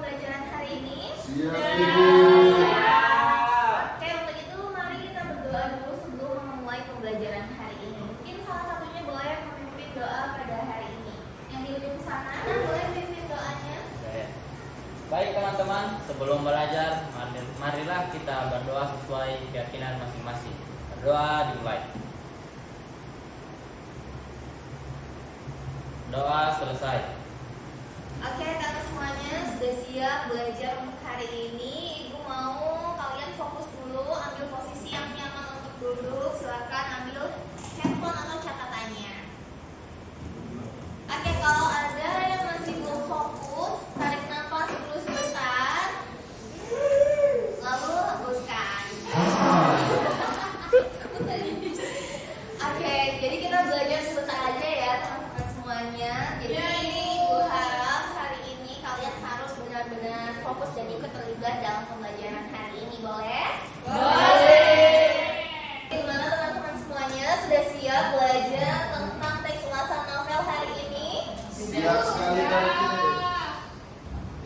pembelajaran hari ini? Siap, Ibu. Oke, untuk itu mari kita berdoa dulu sebelum memulai pembelajaran hari ini. Mungkin salah satunya boleh memimpin doa pada hari ini. Yang di ujung sana, boleh pimpin doanya. Baik teman-teman, sebelum belajar, marilah kita berdoa sesuai keyakinan masing-masing. Berdoa dimulai. Doa selesai. Oke, kakak semuanya sudah siap belajar untuk hari ini. Ibu mau kalian fokus dulu, ambil posisi yang nyaman untuk duduk. Silakan ambil handphone atau catatannya. Oke, kalau ada yang masih belum fokus, tarik nafas dulu sebentar, lalu hembuskan. Oke, jadi kita belajar sebentar aja ya teman-teman semuanya. Jadi Ibu harap hari ini kalian harus benar-benar fokus dan ikut terlibat dalam pembelajaran hari ini. Boleh? Boleh. Gimana teman-teman semuanya? Sudah siap belajar tentang teks ulasan novel hari ini? Siap sekali, Tante.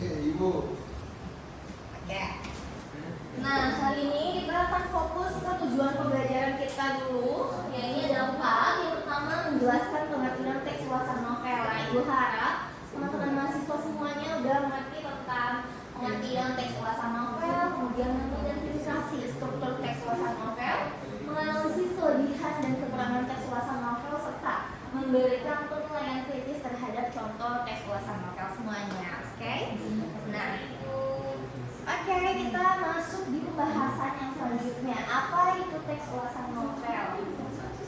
Ibu. Oke. Nah, hari ini kita akan fokus ke tujuan pembelajaran kita dulu. Yang ini adalah 4. Yang pertama, menjelaskan pengertian teks ulasan novel. Nah, Ibu harap teman-teman mahasiswa semuanya udah mengerti tentang pengertian teks ulasan novel, kemudian mengidentifikasi struktur teks ulasan novel, menganalisis kelebihan dan kekurangan teks ulasan novel, serta memberikan penilaian kritis terhadap contoh teks ulasan novel semuanya. Oke? Nah, oke, kita masuk di pembahasan yang selanjutnya. Apa itu teks ulasan novel?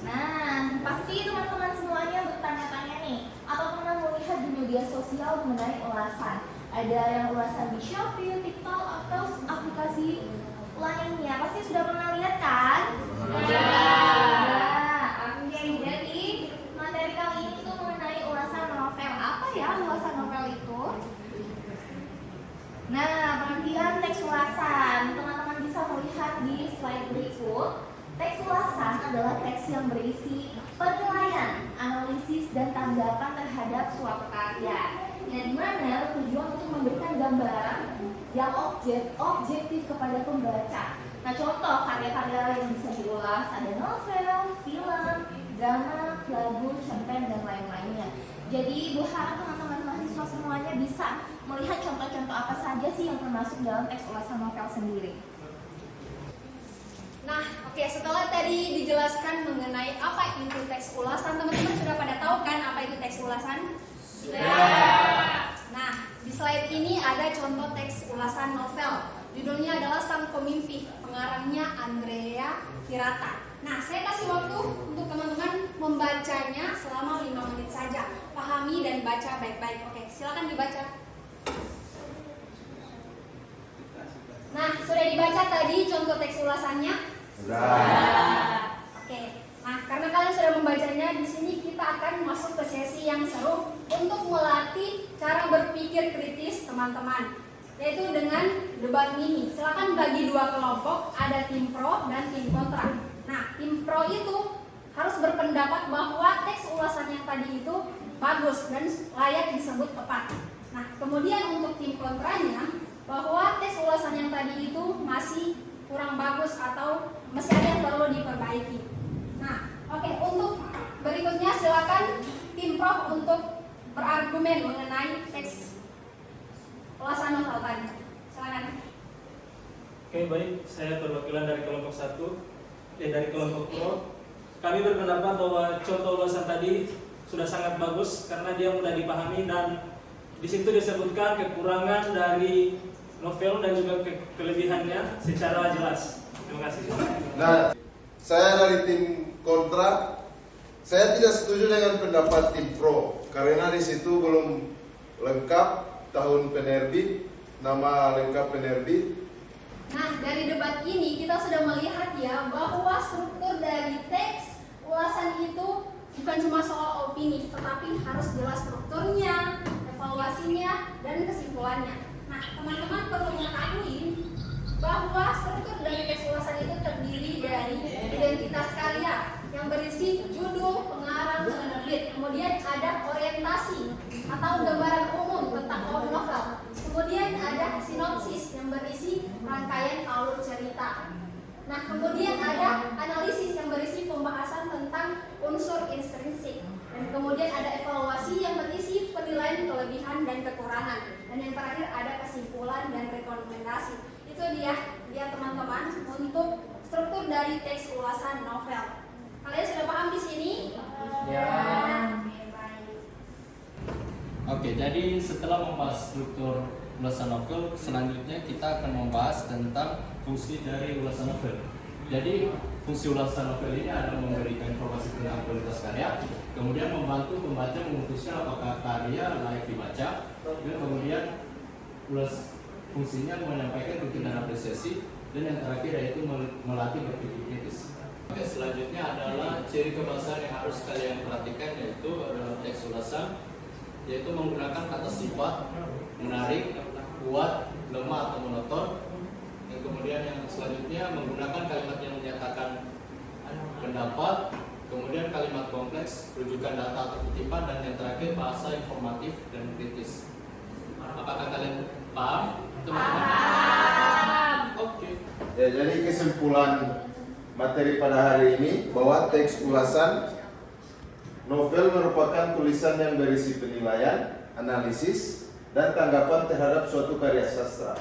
Nah, pasti teman-teman semuanya bertanya-tanya nih, atau pernah melihat di media sosial mengenai ulasan. Ada yang ulasan di Shopee, TikTok, atau aplikasi lainnya. Pasti sudah pernah lihat kan? Oke, jadi materi kali ini tuh mengenai ulasan novel. Apa ya ulasan novel itu? Nah, pengertian teks ulasan. Teman-teman bisa melihat di slide berikut. Teks ulasan adalah teks yang berisi penilaian, analisis, dan tanggapan terhadap suatu karya. Yang dimana tujuan untuk memberikan gambaran yang objektif kepada pembaca. Nah, contoh karya-karya yang bisa diulas ada novel, film, drama, lagu, cerpen, dan lain-lainnya. Jadi Ibu harap teman-teman mahasiswa semuanya bisa melihat contoh-contoh apa saja sih yang termasuk dalam teks ulasan novel sendiri. Nah, oke, setelah tadi dijelaskan mengenai apa itu teks ulasan, teman-teman sudah pada tahu kan apa itu teks ulasan? Nah, di slide ini ada contoh teks ulasan novel. Judulnya adalah Sang Pemimpi, pengarangnya Andrea Hirata. Nah, saya kasih waktu untuk teman-teman membacanya selama 5 menit saja. Pahami dan baca baik-baik. Oke, silakan dibaca. Nah, sudah dibaca tadi contoh teks ulasannya? Sudah. Oke. Nah, karena kalian sudah membacanya, di sini kita akan masuk ke sesi yang seru untuk melatih cara berpikir kritis teman-teman, yaitu dengan debat mini. Silakan bagi 2 kelompok, ada tim pro dan tim kontra. Nah, tim pro itu harus berpendapat bahwa teks ulasan yang tadi itu bagus dan layak disebut tepat. Nah, kemudian untuk tim kontranya, bahwa teks ulasan yang tadi itu masih kurang bagus atau masih ada yang perlu diperbaiki. Nah, oke, untuk berikutnya silakan tim pro untuk berargumen mengenai teks ulasan novel tadi. Silakan. Oke, baik, saya perwakilan dari kelompok 1, dari kelompok pro. Kami berpendapat bahwa contoh ulasan tadi sudah sangat bagus karena dia mudah dipahami dan di situ disebutkan kekurangan dari novel dan juga kelebihannya secara jelas. Terima kasih. Nah, saya dari tim kontra. Saya tidak setuju dengan pendapat tim pro karena di situ belum lengkap tahun penerbit, nama lengkap penerbit. Nah, dari debat ini kita sudah melihat ya bahwa struktur dari teks ulasan itu bukan cuma soal opini, tetapi harus jelas strukturnya, evaluasinya, dan kesimpulannya. Nah, teman-teman perlu mengetahui bahwa struktur dari teks ulasan itu terdiri dari identitas karya yang berisi judul, pengarang, penerbit. Kemudian ada orientasi atau gambaran umum tentang novel. Kemudian ada Kemudian ada analisis yang berisi pembahasan tentang unsur intrinsik. Dan kemudian ada evaluasi yang berisi penilaian kelebihan dan kekurangan. Dan yang terakhir ada kesimpulan dan rekomendasi. Itu dia teman-teman untuk struktur dari teks ulasan novel. Kalian sudah paham di sini? Ya. Oke, baik. Oke, jadi setelah membahas struktur ulasan novel, selanjutnya kita akan membahas tentang fungsi dari ulasan novel. Jadi, fungsi ulasan novel ini adalah memberikan informasi tentang kualitas karya, kemudian membantu pembaca memutuskan apakah karya layak dibaca, dan kemudian fungsinya menyampaikan kritik dan apresiasi, dan yang terakhir yaitu melatih berpikir kritis. Oke, selanjutnya adalah ciri kebahasaan yang harus kalian perhatikan, yaitu dalam teks ulasan, yaitu menggunakan kata sifat, menarik, kuat, lemah atau monoton. Dan kemudian yang selanjutnya menggunakan kalimat yang menyatakan pendapat, kemudian kalimat kompleks, rujukan data atau kutipan, dan yang terakhir bahasa informatif dan kritis. Apakah kalian paham, teman-teman? Paham. Oke. Ya, jadi kesimpulan materi pada hari ini bahwa teks ulasan novel merupakan tulisan yang berisi penilaian, analisis, dan tanggapan terhadap suatu karya sastra.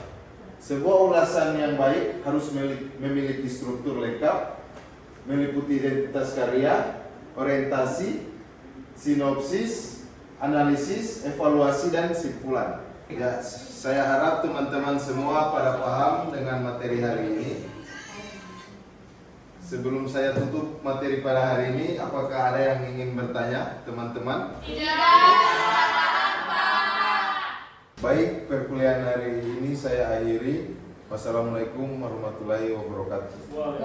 Sebuah ulasan yang baik harus memiliki struktur lengkap, meliputi identitas karya, orientasi, sinopsis, analisis, evaluasi, dan kesimpulan. Ya, saya harap teman-teman semua pada paham dengan materi hari ini. Sebelum saya tutup materi pada hari ini, apakah ada yang ingin bertanya, teman-teman? Baik, perkuliahan hari ini saya akhiri. Wassalamualaikum warahmatullahi wabarakatuh. Wah.